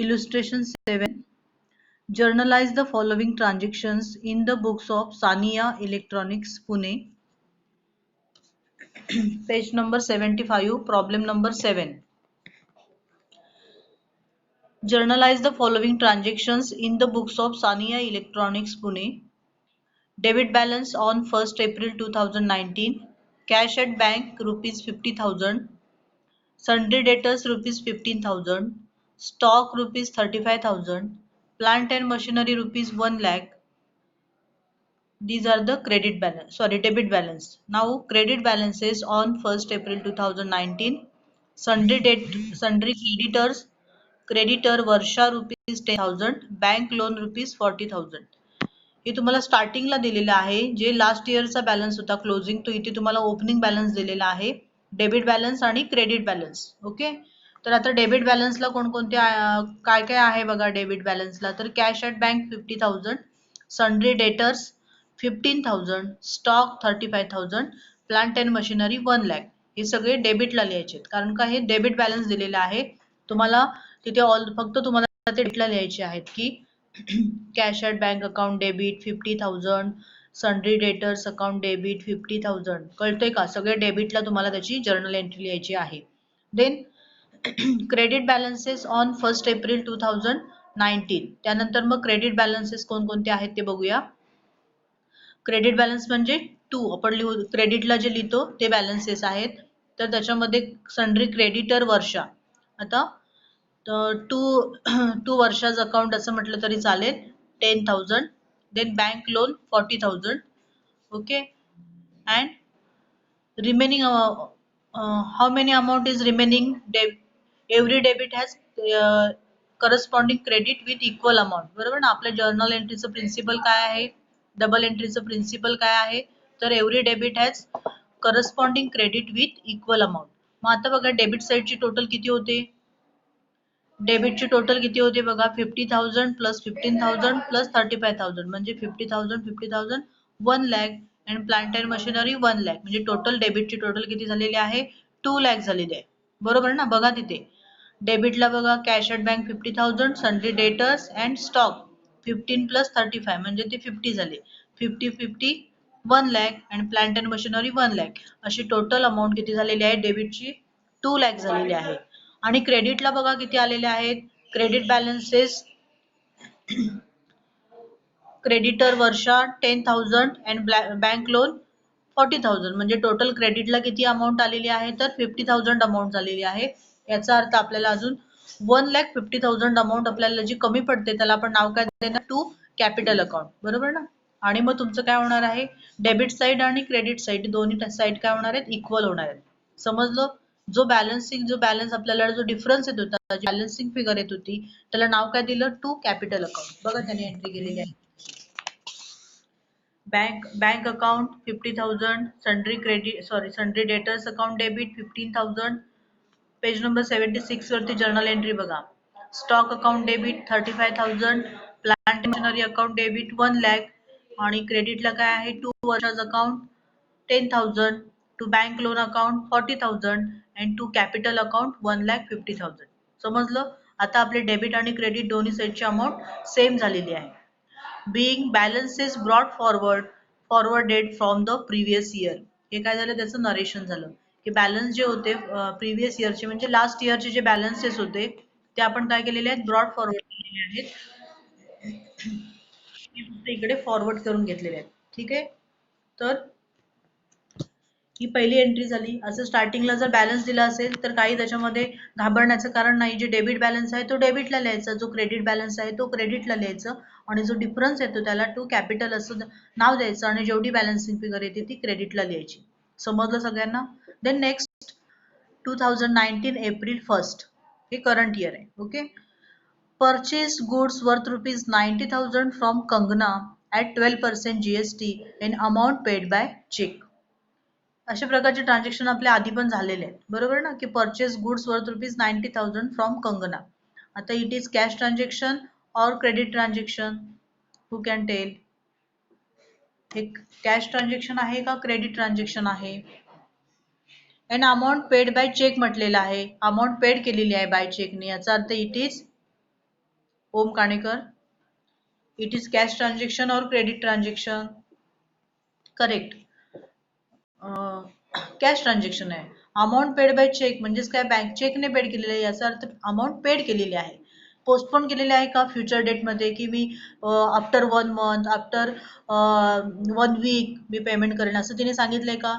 Illustration 7. Journalize the following transactions in the books of Sania Electronics, Pune. Page number 75, problem number 7. Journalize the following transactions in the books of Sania Electronics, Pune. Debit balance on 1st April 2019. Cash at bank rupees 50,000. Sundry debtors rupees 15,000. Stock rupees 35,000. Plant and machinery rupees 1 lakh. These are the debit balance. Now credit balances on 1st April 2019. Sundry creditors, creditor Varsha rupees 10,000, bank loan rupees 40,000. हे तुम्हाला स्टार्टिंगला दिलेलं आहे. जे last इयरचा balance होता closing, तो इथे तुम्हाला ओपनिंग बॅलन्स दिलेला आहे. डेबिट बॅलन्स आणि क्रेडिट बॅलन्स. ओके, तर आता डेबिट बॅलन्सला कोणकोणते काय काय आहे बघा. डेबिट बॅलन्सला तर cash at bank 50,000, sundry debtors 15,000, stock 35,000, plant and machinery 1 lakh. हे सगळे डेबिटला लिहायचे आहेत, कारण का हे डेबिट बॅलन्स दिलेला आहे तुम्हाला. तिथे फक्त तुम्हाला ते डेबिटला लिहायचे आहेत की cash at bank account debit 50,000, sundry debtors account debit 50,000. कळतंय का? सगळे डेबिटला तुम्हाला त्याची जर्नल एंट्री लिहायची आहे. Then credit balances on 1st April 2019. त्यानंतर मग क्रेडिट बॅलन्सेस कोणकोणते आहेत ते बघूया. क्रेडिट बॅलन्स म्हणजे आपण क्रेडिटला जे लिहितो ते बॅलन्सेस आहेत. तर त्याच्यामध्ये सन्ड्री क्रेडिटर वर्षा, आता टू वर्षाज अकाउंट असं म्हटलं तरी चालेल, 10,000. Then bank loan 40,000. Okay, and remaining how many amount is remaining. Every debit has corresponding credit with equal amount. बरोबर ना? आपल्या जर्नल एंट्रीचं प्रिन्सिपल काय आहे? डबल एंट्रीचं प्रिन्सिपल काय आहे? तर every debit has corresponding credit with equal amount. मग आता बघा डेबिट साईडची टोटल किती होते. डेबिटची टोटल किती होते बघा. 50,000 प्लस 15,000 प्लस 35,000 म्हणजे 50,000 1 lakh. And plant and machinery 1 lakh. म्हणजे टोटल डेबिटची टोटल किती झालेली आहे? 2 lakh झालेली आहे. बरोबर ना? बघा तिथे डेबिटला बघा cash at bank 50,000, sundry debtors and stock 15 plus 35 म्हणजे ते 50 झाले. 50 1 lakh and plant and machinery 1 lakh. अशी टोटल अमाऊंट किती झालेली आहे डेबिटची? 2 lakh झालेली आहे. आणि क्रेडिटला बघा किती आलेले आहेत. Credit balances creditor Varsha 10,000 and bank loan 40,000. म्हणजे टोटल क्रेडिटला किती अमाऊंट आलेली आहे तर 50,000 अमाऊंट झालेली आहे. याचा अर्थ आपल्याला अजून 1,50,000 अमाऊंट आपल्याला जी कमी पडते त्याला आपण नाव काय देणार? To capital account. बरोबर ना? आणि मग तुमचं काय होणार आहे? डेबिट साईड आणि क्रेडिट साईड दोन्ही साईड काय होणार आहेत? इक्वल होणार आहेत. समजलं? जो बॅलन्स आपल्याला जो डिफरन्स येत होता, बॅलन्सिंग फिगर येत होती, त्याला नाव काय दिलं? To capital account. बघा त्याने एंट्री केलेली आहे. Bank account 50,000, sundry debtors account debit 15,000. Page number 76 वरती जर्नल एंट्री बघा. Stock account debit 35,000, plant machinery account debit 1 lakh. आणि क्रेडिटला काय आहे? 2 Varsha's account 10,000, to bank loan account 40,000 and to capital account 1,50,000. समजलं? आता आपले डेबिट आणि क्रेडिट दोन्ही साईडची अमाऊंट सेम झालेली आहे. Being balances brought forwarded from the previous year. हे काय झालं? त्याचं नरेशन झालं की बॅलन्स जे होते प्रिव्हियस इयरचे म्हणजे लास्ट इयरचे जे बॅलन्सेस होते ते आपण काय केलेले आहेत? ब्रॉड फॉरवर्ड केलेले आहेत. इकडे फॉरवर्ड करून घेतलेले आहेत. ठीक आहे, तर ही पहिली एंट्री झाली. असं स्टार्टिंगला जर बॅलन्स दिला असेल तर काही त्याच्यामध्ये घाबरण्याचं कारण नाही. जे डेबिट बॅलन्स आहे तो डेबिटला लिहायचा, जो क्रेडिट बॅलन्स आहे तो क्रेडिटला लिहायचा, आणि जो डिफरन्स येतो त्याला टू कॅपिटल असं नाव द्यायचं, आणि जेवढी बॅलन्सिंग फिगर येते ती क्रेडिटला लिहायची. समजलं सगळ्यांना? देन नेक्स्ट 2019 एप्रिल 1st, हे करंट इयर आहे. Okay, purchased goods worth rupees 90,000 from Kangana at 12% GST in amount paid by check. अशा प्रकारचे ट्रान्झॅक्शन आपल्या आधी पण झालेले आहेत. बरोबर ना? की purchase goods worth rupees 90,000 from Kangana. आता इट इज कॅश ट्रान्झॅक्शन और credit transaction? Who can tell? हे कॅश ट्रान्झॅक्शन आहे का क्रेडिट ट्रान्झॅक्शन आहे? And amount paid by cheque म्हटलेला आहे. अमाऊंट पेड केलेली आहे बाय चेकने. याचा अर्थ it is Om Kanekar. It is cash transaction or credit transaction? Correct. Cash transaction आहे. अमाऊंट पेड बाय चेक म्हणजेच काय, बँक चेकने पेड केलेले आहे याचा अर्थ अमाऊंट पेड केलेली आहे. पोस्टपोन केलेले आहे का फ्युचर डेटमध्ये, की मी आफ्टर 1 मंथ, आफ्टर 1 वीक मी पेमेंट करेन असं तिने सांगितलंय का?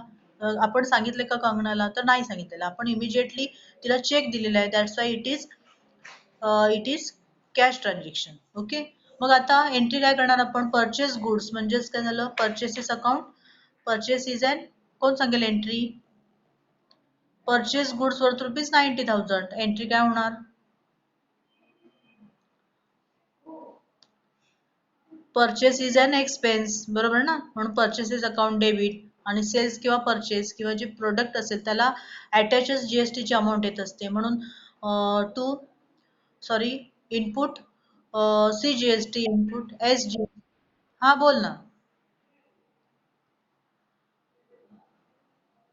आपण सांगितलंय का कंगनाला? तर नाही सांगितलेलं. आपण इमिजिएटली तिला चेक दिलेला आहे. That's why it is cash transaction. Okay. मग आता एंट्री काय करणार आपण? परचेस गुड्स म्हणजेच काय झालं? Purchases account. Purchase is an, कोण सांगेल entry? Purchase goods worth ₹90,000. Entry काय होणार? परचेस इज अन एक्सपेन्स, बरोबर ना? म्हणून परचेसेस अकाउंट डेबिट. आणि सेल्स किंवा परचेस किंवा जे प्रोडक्ट असेल त्याला अटॅचच जीएसटीची अमाऊंट येत असते. म्हणून to sorry input CGST, input SGST. हा बोल ना.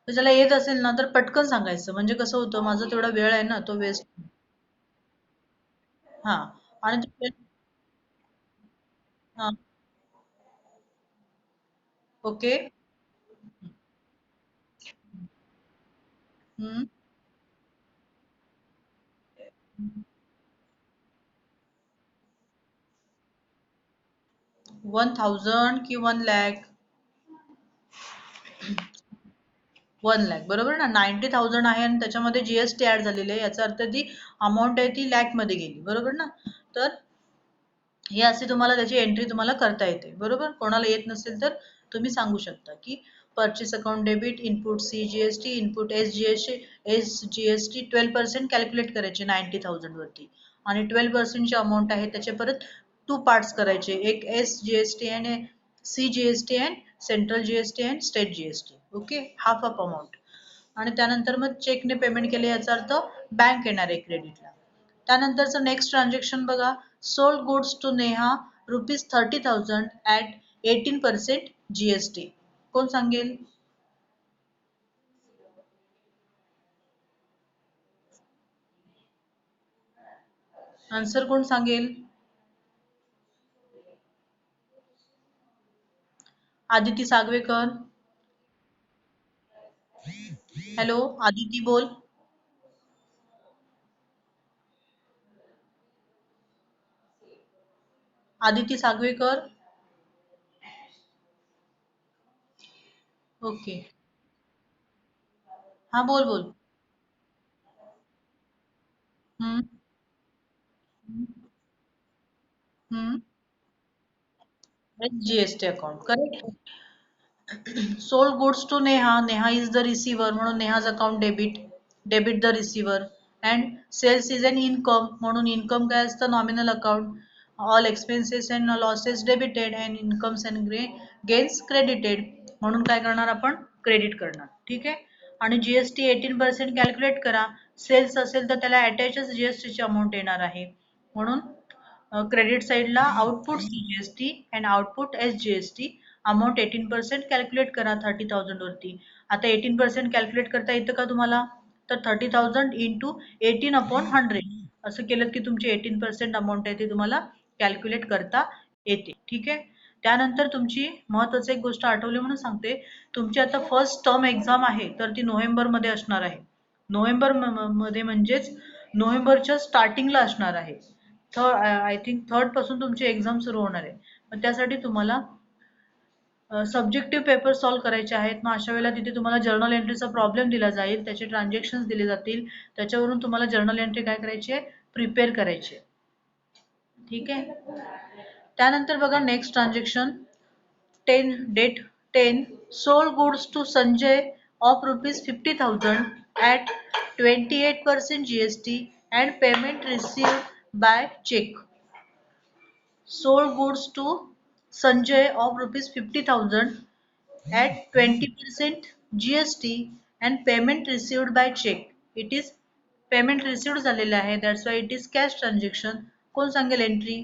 तर ज्याला येत असेल ना तर पटकन सांगायचं, म्हणजे कसं होतं, माझा तेवढा वेळ आहे ना तो वेस्ट. हा. आणि हा. ओके. 1000 की 1 लाख? 1 लाख, बरोबर ना? 90,000 आहे आणि त्याच्यामध्ये जीएसटी ऍड झालेली आहे, याचा अर्थ ती अमाऊंट आहे ती लॅक मध्ये गेली, बरोबर ना? तर हे असे तुम्हाला त्याची एंट्री तुम्हाला करता येते, बरोबर. कोणाला येत नसेल तर तुम्ही सांगू शकता की purchase account debit, input CGST, input SGST 12% calculate करायचे 90,000 वरती. आणि 12% अमाऊंट आहे त्याचे परत 2 पार्ट्स करायचे, एक एसजीएसटी आणि CGST and central GST and state GST. Okay. Half of amount. आणि त्यानंतर मग चेकने पेमेंट केले याचा अर्थ बँक येणार आहे क्रेडिटला. त्यानंतरचं नेक्स्ट ट्रान्झॅक्शन बघा. Sold goods to Neha ₹30,000 at 18% GST. कोण सांगेल? आन्सर कोण सांगेल? आदिती सागवेकर. हॅलो आदिती बोल. आदिती सागवेकर. ओके. हा बोल बोल. Hmm. Hmm. GST account, correct. Sold goods to Neha, Neha is the receiver म्हणून Neha's account debit, debit the receiver. And sales is an income म्हणून इन्कम काय असतं? Nominal account. All expenses and losses debited and incomes and gains credited म्हणून काय करणार आपण? Credit करणार. ठीक आहे. आणि जीएसटी 18% कॅल्क्युलेट करा. सेल्स असेल तर त्याला अटॅचच जीएसटीची अमाऊंट येणार आहे. म्हणून क्रेडिट साईडला output CGST and output SGST. Amount 18% calculate करा 30,000 वरती. आता 18% कॅल्क्युलेट करता येतं का तुम्हाला? तर 30,000 इंटू 18/100 असं केलं की तुमची 18% अमाऊंट आहे ती तुम्हाला कॅल्क्युलेट करता येते. ठीक आहे. त्यानंतर तुमची महत्वाची एक गोष्ट आठवली म्हणून सांगते. तुमची आता फर्स्ट टर्म एक्झाम आहे तर ती नोव्हेंबरमध्ये असणार आहे. नोव्हेंबर मध्ये म्हणजेच नोव्हेंबरच्या स्टार्टिंगला असणार आहे. आय थिंक 3rd पासून तुमची एक्झाम सुरू होणार आहे. मग त्यासाठी तुम्हाला सब्जेक्टिव्ह पेपर सॉल्व्ह करायचे आहेत. मग अशा वेळेला तिथे तुम्हाला जर्नल एंट्रीचा प्रॉब्लेम दिला जाईल, त्याचे ट्रान्झॅक्शन्स दिले जातील, त्याच्यावरून तुम्हाला जर्नल एंट्री काय करायची आहे? प्रिपेअर करायची आहे. ठीक आहे. त्यानंतर बघा next transaction. 10 sold goods to Sanjay of ₹50,000 at 28% GST and payment received by cheque. Sold goods to Sanjay of ₹50,000 at 20% GST and payment received by check. It is payment received झालेलं आहे. That's why it is cash transaction. कोण सांगेल entry?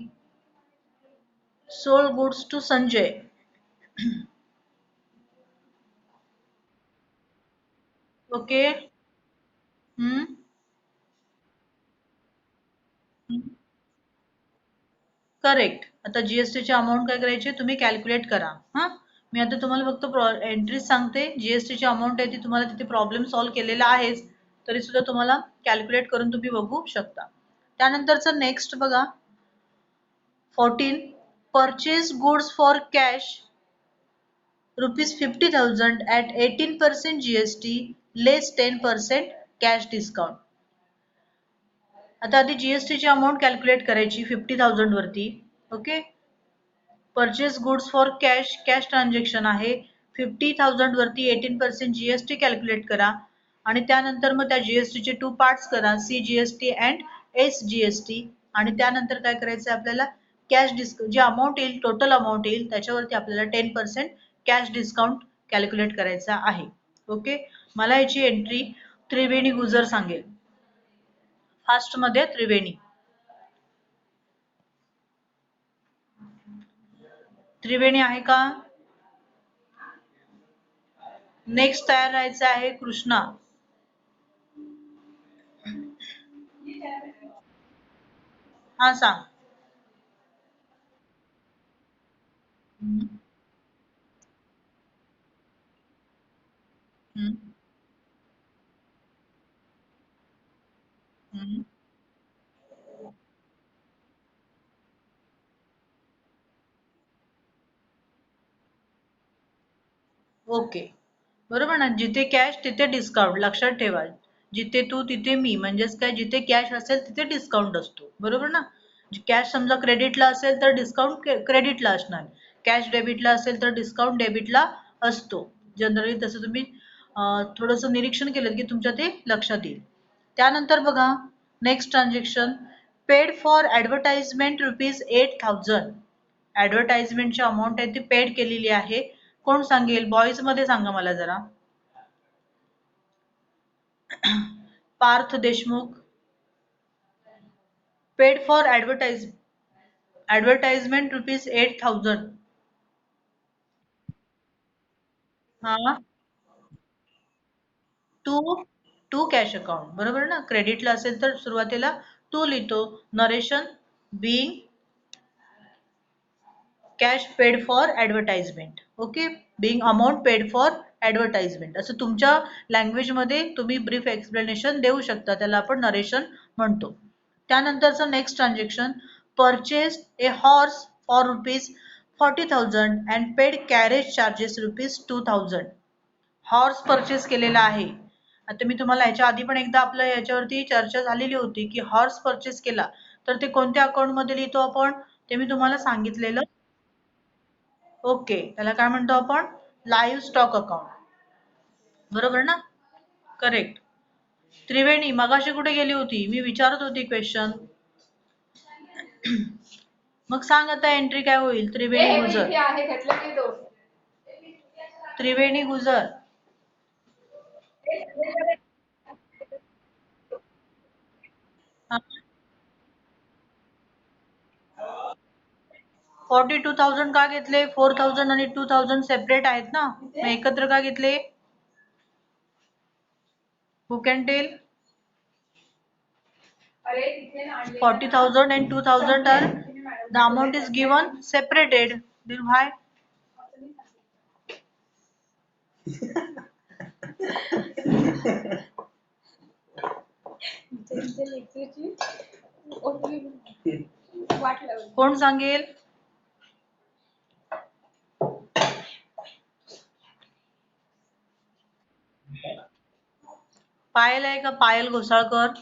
Sold goods to Sanjay. Okay. हम्म. Correct. आता जीएसटीची amount काय करायची तुम्ही calculate करा. हा, मी आता तुम्हाला फक्त एंट्रीज सांगते. जीएसटीची अमाऊंट आहे ती तुम्हाला तिथे प्रॉब्लेम सॉल्व्ह केलेला आहेच, तरी सुद्धा तुम्हाला कॅल्क्युलेट करून तुम्ही बघू शकता. त्यानंतरचं नेक्स्ट बघा 14. Purchase goods for cash ₹50,000 at 18% GST less 10% cash discount. आता आधी जीएसटीची अमाऊंट कॅल्क्युलेट करायची 50,000 वरती. Okay, purchase goods for cash, cash transaction आहे 50,000 वरती 18% जीएसटी कॅल्क्युलेट करा आणि त्यानंतर मग त्या जीएसटीचे 2 पार्ट्स करा, सीजीएसटी अँड एसजीएसटी. आणि त्यानंतर काय करायचं आपल्याला कॅश डिस्काउंट जे अमाऊंट येईल, टोटल अमाऊंट येईल त्याच्यावरती आपल्याला 10% कॅश डिस्काउंट कॅल्क्युलेट करायचा आहे. ओके, मला याची एंट्री त्रिवेणी गुजर सांगेल. फास्ट मध्ये त्रिवेणी. त्रिवेणी आहे का? नेक्स्ट तयार राहायचं आहे कृष्णा. हा सांग. ओके, बरोबर ना. जिथे कॅश तिथे डिस्काउंट, लक्षात ठेवा. जिथे तू तिथे मी, म्हणजेच काय, जिथे कॅश असेल तिथे डिस्काउंट असतो, बरोबर ना. कॅश समजा क्रेडिटला असेल तर डिस्काउंट क्रेडिटला असणार, कॅश डेबिटला असेल तर डिस्काउंट डेबिटला असतो. जनरली तसं तुम्ही थोडंसं निरीक्षण केलं की तुमच्या ते लक्षात येईल. त्यानंतर बघा next transaction paid for advertisement ₹8,000. ॲडव्हर्टाइजमेंटची अमाऊंट आहे ती पेड केलेली आहे. कोण सांगेल? बॉईज मध्ये सांगा मला जरा. Parth Deshmukh. Paid for advertisement ₹8,000. हा, टू कॅश अकाउंट, बरोबर ना. क्रेडिटला असेल तर सुरुवातीला टू लिहितो. Narration being cash paid for advertisement. Okay, being amount paid for advertisement, असं तुमच्या लँग्वेजमध्ये तुम्ही ब्रीफ एक्सप्लेनेशन देऊ शकता, त्याला आपण नरेशन म्हणतो. त्यानंतरचं next transaction purchase a horse for ₹40,000 and paid carriage charges ₹2,000. Horse purchase केलेला आहे. आता मी तुम्हाला याच्या आधी पण एकदा आपल्या याच्यावरती चर्चा झालेली होती की हॉर्स परचेस केला तर ते कोणत्या अकाउंट मध्ये लिहितो आपण, ते मी तुम्हाला सांगितलेलं. ओके, त्याला काय म्हणतो आपण? लाईव्ह स्टॉक अकाउंट, बरोबर ना. करेक्ट. त्रिवेणी मगाशी कुठे गेली होती? मी विचारत होती क्वेश्चन. मग सांग आता एंट्री काय होईल? त्रिवेणी गुजर. त्रिवेणी गुजर. 42,000 का घेतले? 4,000 आणि 2,000 सेपरेट आहेत ना, मग एकत्र का घेतले? Who can tell? 40,000 and 2,000 are the amount is given separated. Then why? कोण सांगेल? पायल आहे का? पायल घोसाळकर.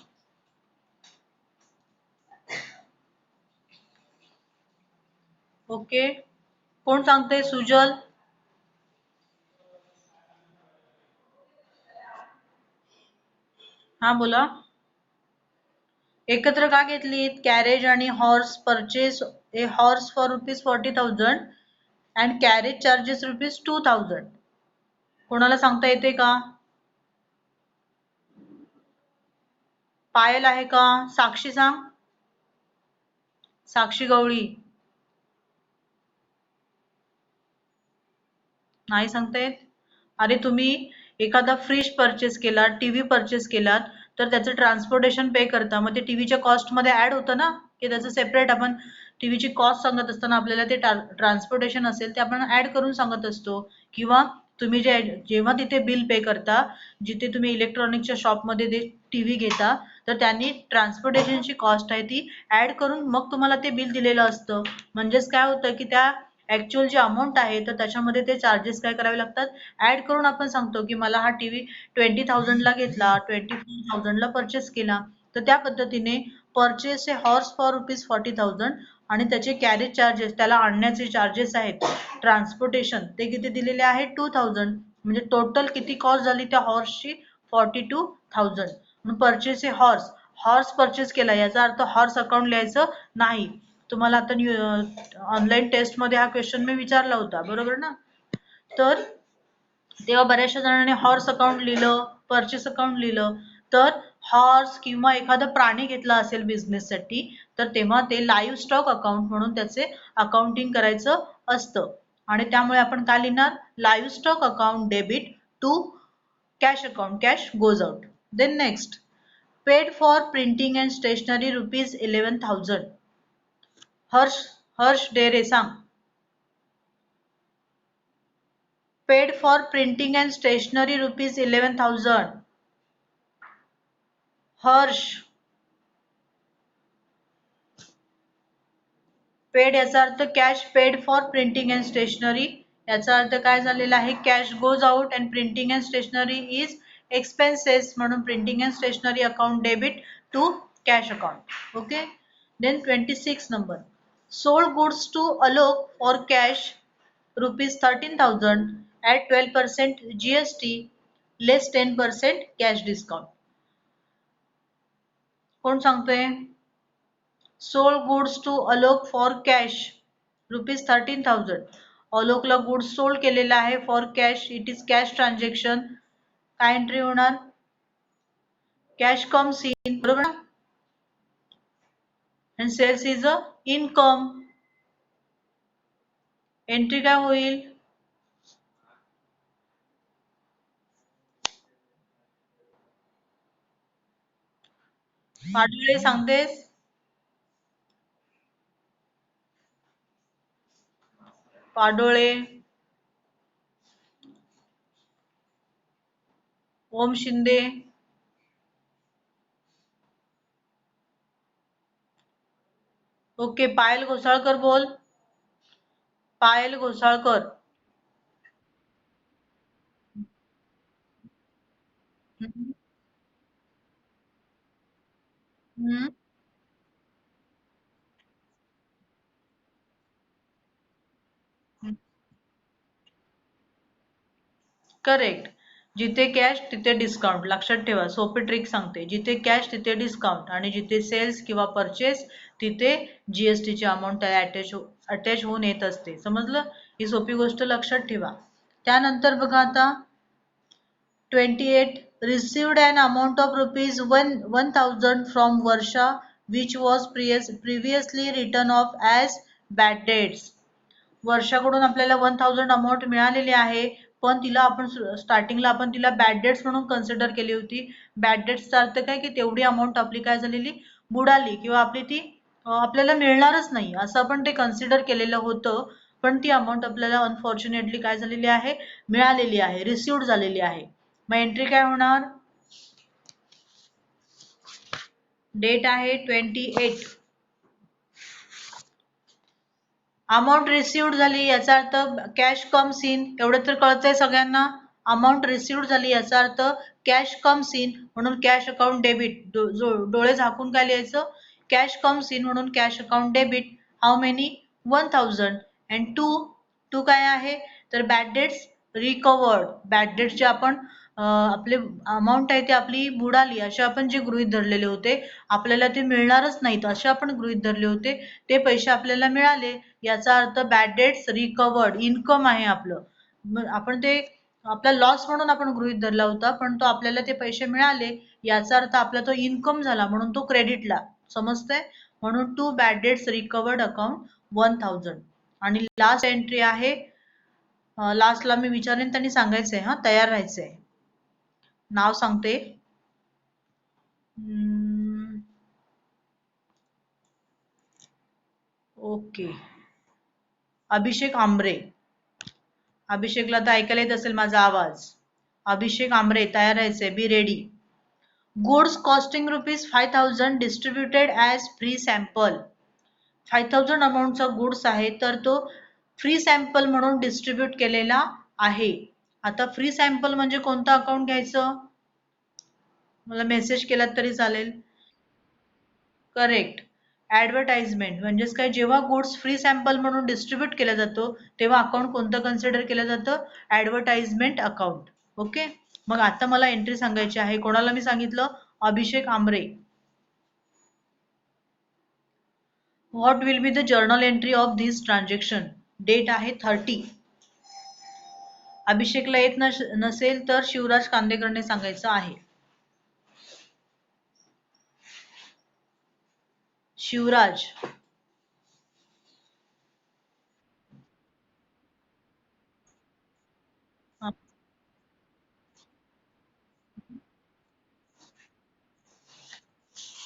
ओके, कोण सांगते? सुजल. हा बोला. एकत्र का घेतलीत? कॅरेज आणि horse purchase a horse for ₹40,000 and carriage charges ₹2,000. कोणाला सांगता येते का? पायल आहे का? साक्षी सांग. साक्षी गवळी. नाही सांगता येत? अरे तुम्ही एखादा फ्रीज परचेस केला, टीव्ही परचेस केलात तर त्याचं ट्रान्सपोर्टेशन पे करता, मग ते टीव्हीच्या कॉस्ट मध्ये ऍड होतं ना, की त्याचं सेपरेट आपण टीव्हीची कॉस्ट सांगत असताना आपल्याला ते ट्रान्सपोर्टेशन असेल ते आपण ऍड करून सांगत असतो, किंवा तुम्ही जेव्हा तिथे बिल पे करता, जिथे तुम्ही इलेक्ट्रॉनिकच्या शॉपमध्ये ते टीव्ही घेता, तर त्यांनी ट्रान्सपोर्टेशनची कॉस्ट आहे ती ऍड करून मग तुम्हाला ते बिल दिलेलं असतं. म्हणजेच काय होतं की त्या ऍक्च्युअल जी अमाऊंट आहे तर त्याच्यामध्ये ते चार्जेस काय करावे लागतात, ऍड करून आपण सांगतो की मला हा टीव्ही 20,000 ला घेतला, 24,000 ला परचेस केला. तर त्या पद्धतीने परचेस हॉर्स फॉर ₹40,000 आणि त्याचे कॅरेज चार्जेस, त्याला आणण्याचे चार्जेस आहेत, ट्रान्सपोर्टेशन ते किती दिलेले आहे 2,000. म्हणजे टोटल किती कॉस्ट झाली त्या हॉर्सची 42,000. परचेस हॉर्स, हॉर्स परचेस केला याचा अर्थ हॉर्स अकाउंट लिहायचं नाही. तुम्हाला आता ऑनलाईन टेस्ट मध्ये हा क्वेश्चन मी विचारला होता, बरोबर ना. तर तेव्हा बऱ्याचशा जणांनी हॉर्स अकाउंट लिहिलं, परचेस अकाउंट लिहिलं. तर हॉर्स किंवा एखादा प्राणी घेतला असेल बिझनेससाठी तर तेव्हा ते लाईव्ह स्टॉक अकाउंट म्हणून त्याचे अकाउंटिंग करायचं असतं. आणि त्यामुळे आपण काय लिहिणार, live stock account debit to cash account, cash goes out. Then next, paid for printing and stationery ₹11,000. Harsh Harsh Dere सांग. Paid for printing and stationery ₹11,000. Harsh. Paid याचा अर्थ cash paid for printing and stationery, याचा अर्थ काय झालेला आहे, cash goes out and printing and stationery is expenses, म्हणून printing and stationery account debit to cash account. Okay. Then 26 number, sold goods to Alok for cash ₹13,000 at 12% GST less 10% cash discount. कोण सांगतोय? Sold goods to Alok for cash ₹13,000. अलोकला goods sold केलेला आहे for cash, it is cash transaction. काय entry होणार, cash comes in, बरोबर ना. And sales is a income. Entry काय होईल, पाडोळे सांगतेस. पाडोळे, ओम शिंदे, ओके. पायल घोसाळकर बोल. पायल घोसाळकर. करेक्ट. जिथे कॅश तिथे डिस्काउंट, लक्षात ठेवा, सोपी ट्रिक सांगते. जिथे कॅश तिथे डिस्काउंट आणि जिथे सेल्स किंवा परचेस तिथे जीएसटी ची अमाऊंट अटॅच होऊन येत असते. समजलं, ही सोपी गोष्ट लक्षात ठेवा. त्यानंतर बघा आता 28, received an amount of ₹1,000 from Varsha which was previously written off as bad debts. वर्षाकडून आपल्याला 1,000 अमाऊंट मिळालेली आहे, पण तिला आपण स्टार्टिंगला आपण तिला बॅड डेट्स म्हणून कन्सिडर केली होती. बॅड डेट्सचा अर्थ काय की तेवढी अमाऊंट आपली काय झालेली, बुडाली, किंवा आपली ती आपल्याला मिळणारच नाही असं आपण ते कन्सिडर केलेलं होतं. पण ती अमाऊंट आपल्याला अनफॉर्च्युनेटली काय झालेली आहे, मिळालेली आहे, रिसिव्ड झालेली आहे. मग एंट्री काय होणार, डेट आहे 28. अमाऊंट रिसिव्ड झाली याचा अर्थ कॅश कम्स इन, एवढं तर कळतंय सगळ्यांना. अमाऊंट रिसिव्ड झाली याचा अर्थ कॅश कम्स इन, म्हणून कॅश अकाउंट डेबिट. डोळे झाकून काय लिहायचं, कॅश कम्स इन म्हणून cash account debit. How many, 1,000. And to काय आहे तर बॅड डेट्स रिकवर्ड. बॅड डेट्सचे आपण आपले अमाऊंट आहे ते आपली बुडाली असे आपण जे गृहीत धरलेले होते, आपल्याला ते मिळणारच नाहीत असे आपण गृहीत धरले होते, ते पैसे आपल्याला मिळाले, याचा अर्थ बॅड डेट्स रिकवर्ड, इन्कम आहे आपलं. आपण ते आपला लॉस म्हणून आपण गृहीत धरला होता, पण तो आपल्याला ते पैसे मिळाले याचा अर्थ आपला तो इन्कम झाला, म्हणून तो क्रेडिटला. समजतंय, म्हणून to bad debts recovered account 1,000. आणि लास्ट एंट्री आहे, लास्टला मी विचारेन त्यांनी सांगायचंय, हा तयार राहायचंय. नाव सांगते, ओके. अभिषेक आमरे. अभिषेकला तर ऐकायला येत असेल माझा आवाज. अभिषेक आमरे तयार राहायचंय, be ready. Goods costing ₹5,000 distributed as free sample. 5,000 अमाऊंटचा गुड्स आहे, तर तो फ्री सॅम्पल म्हणून डिस्ट्रीब्यूट केलेला आहे. आता फ्री सॅम्पल म्हणजे कोणतं अकाउंट घ्यायचं? मला मेसेज केलात तरी चालेल. करेक्ट. ऍडव्हर्टाइजमेंट म्हणजेच काय, जेव्हा गुड्स फ्री सॅम्पल म्हणून डिस्ट्रीब्यूट केला जातो तेव्हा अकाउंट कोणतं कन्सिडर केलं जातं? Advertisement account. ओके. मग आता मला एंट्री सांगायची आहे. कोणाला मी सांगितलं? Abhishek Amre. What will be the journal entry of this transaction? Date आहे 30. अभिषेकला येत नसेल तर शिवराज कांदेकरने सांगायचं आहे. Shivraj.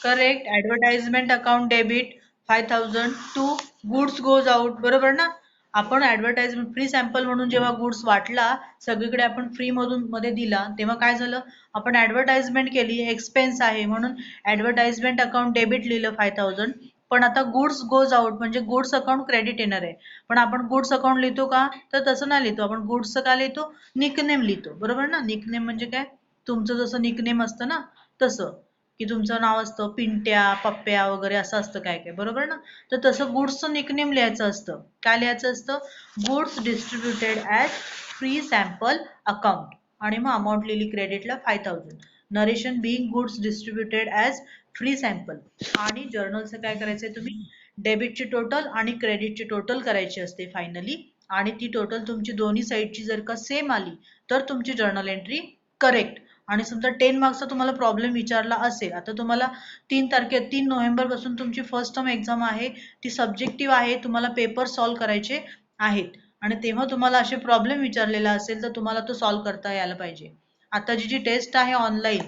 Correct. Advertisement account debit 5,000 to goods goes out. बरोबर ना? आपण ऍडव्हर्टाइजमेंट फ्री सॅम्पल म्हणून जेव्हा गुड्स वाटला, सगळीकडे आपण फ्री मधून मध्ये दिला, तेव्हा काय झालं? आपण ऍडव्हर्टाइजमेंट केली, एक्सपेन्स आहे म्हणून ऍडव्हर्टाइजमेंट अकाउंट डेबिट लिहिलं 5,000. पण आता गुड्स गोज आउट म्हणजे गुड्स अकाउंट क्रेडिट येणार आहे. पण आपण गुड्स अकाउंट लिहितो का? तर तसं नाही लिहितो. आपण गुड्सचं का लिहितो? निकनेम लिहितो. बरोबर ना? निकनेम म्हणजे काय? तुमचं जसं निकनेम असतं ना, तसं. की तुमचं नाव असतं पिंट्या, पप्प्या वगैरे असं असतं काय काय. बरोबर ना? तर तसं गुड्सचं निकनेम लिहायचं असतं. काय लिहायचं असतं? Goods distributed as free sample account. आणि मग अमाऊंट लिहिली क्रेडिटला 5,000. Narration Bing goods distributed as free sample. आणि जर्नलचं काय करायचंय तुम्ही? डेबिटची टोटल आणि क्रेडिटची टोटल करायची असते फायनली. आणि ती टोटल तुमची दोन्ही साईडची जर का सेम आली तर तुमची जर्नल एंट्री करेक्ट. आणि समजा 10 मार्क्सचा तुम्हाला प्रॉब्लेम विचारला असेल, आता तुम्हाला 3 नोव्हेंबर पासून तुमची फर्स्ट टर्म एक्झाम आहे, ती सब्जेक्टिव्ह आहे, तुम्हाला पेपर सॉल्व्ह करायचे आहेत. आणि तेव्हा तुम्हाला असे प्रॉब्लेम विचारलेला असेल तर तुम्हाला तो सॉल्व्ह करता यायला पाहिजे. आता जी टेस्ट आहे ऑनलाईन,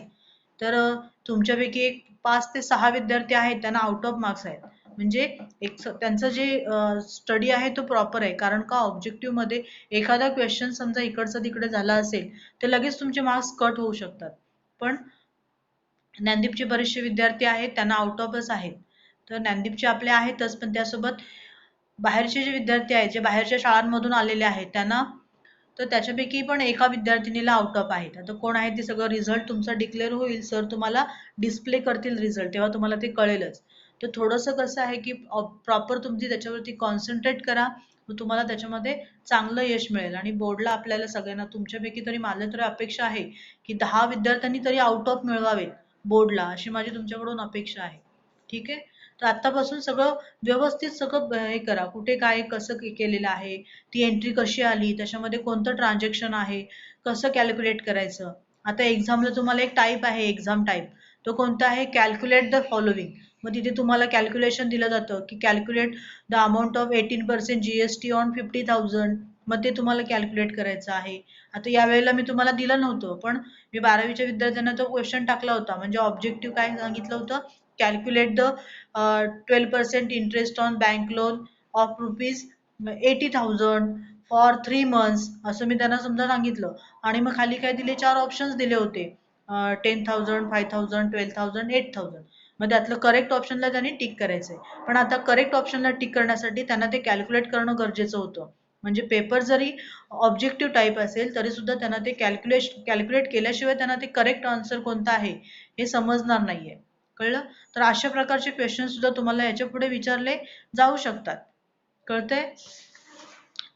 तर तुमच्यापैकी एक 5 ते 6 विद्यार्थी आहेत त्यांना आउट ऑफ मार्क्स आहेत. म्हणजे त्यांचं जे स्टडी आहे तो प्रॉपर आहे. कारण का, ऑब्जेक्टिव्ह मध्ये एखादा क्वेश्चन समजा इकडचा तिकडे झाला असेल तर लगेच तुमचे मार्क्स कट होऊ शकतात. पण ज्ञानदीपचे बरेचसे विद्यार्थी आहेत त्यांना आउट ऑफच आहेत. तर ज्ञानदीपचे आपले आहेतच, पण त्यासोबत बाहेरचे जे विद्यार्थी आहेत, जे बाहेरच्या शाळांमधून आलेले आहेत त्यांना, तर त्याच्यापैकी पण एका विद्यार्थिनीला आउट ऑफ आहेत. आता कोण आहे ते सगळं रिझल्ट तुमचा डिक्लेअर होईल, सर तुम्हाला डिस्प्ले करतील रिझल्ट, तेव्हा तुम्हाला ते कळेलच. तर थोडंसं कसं आहे की प्रॉपर तुमची त्याच्यावरती कॉन्सन्ट्रेट करा, मग तुम्हाला त्याच्यामध्ये चांगलं यश मिळेल. आणि बोर्डला आपल्याला सगळ्यांना तुमच्यापैकी तरी, माझ्या तरी अपेक्षा आहे की 10 विद्यार्थ्यांनी तरी आउट ऑफ मिळवावेत बोर्डला, अशी माझी तुमच्याकडून अपेक्षा आहे. ठीक आहे. तर आतापासून सगळं व्यवस्थित सगळं हे करा, कुठे काय कसं केलेलं आहे, ती एंट्री कशी आली, त्याच्यामध्ये कोणतं ट्रान्झॅक्शन आहे, कसं कॅल्क्युलेट करायचं. आता एक्झामला तुम्हाला एक टाईप आहे, एक्झाम टाईप, तो कोणता आहे? Calculate the following. मग तिथे तुम्हाला कॅल्क्युलेशन दिलं जातं की calculate the amount of 18% GST on 50,000. मग ते तुम्हाला कॅल्क्युलेट करायचं आहे. आता यावेळेला मी तुम्हाला दिलं नव्हतं, पण मी 12वीच्या विद्यार्थ्यांना तो क्वेश्चन टाकला होता. म्हणजे ऑब्जेक्टिव्ह काय सांगितलं होतं? Calculate the 12% interest on bank loan of ₹80,000 for 3 months, असं मी त्यांना समजा सांगितलं. आणि मग खाली काय दिले? 4 ऑप्शन्स दिले होते, 10,000, 5,000, 12,000, 8,000. मग त्यातलं करेक्ट ऑप्शनला त्यांनी टिक करायचंय. पण आता करेक्ट ऑप्शनला टिक करण्यासाठी त्यांना ते कॅल्क्युलेट करणं गरजेचं होतं. म्हणजे पेपर जरी ऑब्जेक्टिव्ह टाईप असेल तरी सुद्धा त्यांना ते कॅल्क्युलेट केल्याशिवाय त्यांना ते करेक्ट आन्सर कोणता आहे हे समजणार नाहीये. कळलं? तर अशा प्रकारचे क्वेश्चन सुद्धा तुम्हाला याच्या पुढे विचारले जाऊ शकतात. कळतंय?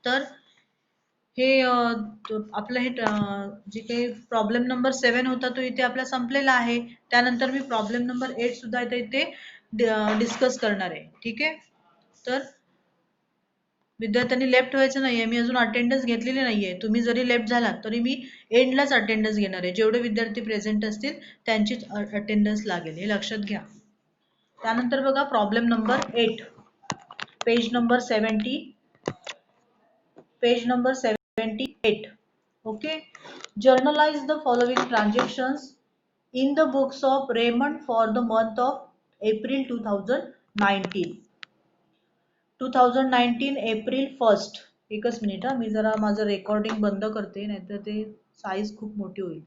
तर हे आपलं हे जे काही प्रॉब्लेम नंबर 7 होता तो इथे आपला संपलेला आहे. त्यानंतर मी प्रॉब्लेम नंबर 8 सुद्धा इथे डिस्कस करणार आहे. ठीक आहे. तर विद्यार्थ्यांनी लेफ्ट व्हायचं नाहीये. मी अजून अटेंडन्स घेतलेली नाहीये. तुम्ही जरी लेफ्ट झालात तरी मी एंडलाच अटेंडन्स घेणार आहे. जेवढे विद्यार्थी प्रेझेंट असतील त्यांचीच अटेंडन्स लागेल, हे लक्षात घ्या. त्यानंतर बघा problem number 8, page number 78. Okay. Journalize the following transactions in the books of Raymond for the month of April 2019. 2019 April 1st. एकच मिनिट हा, मी जरा माझं रेकॉर्डिंग बंद करते, नाहीतर ते साईज खूप मोठी होईल.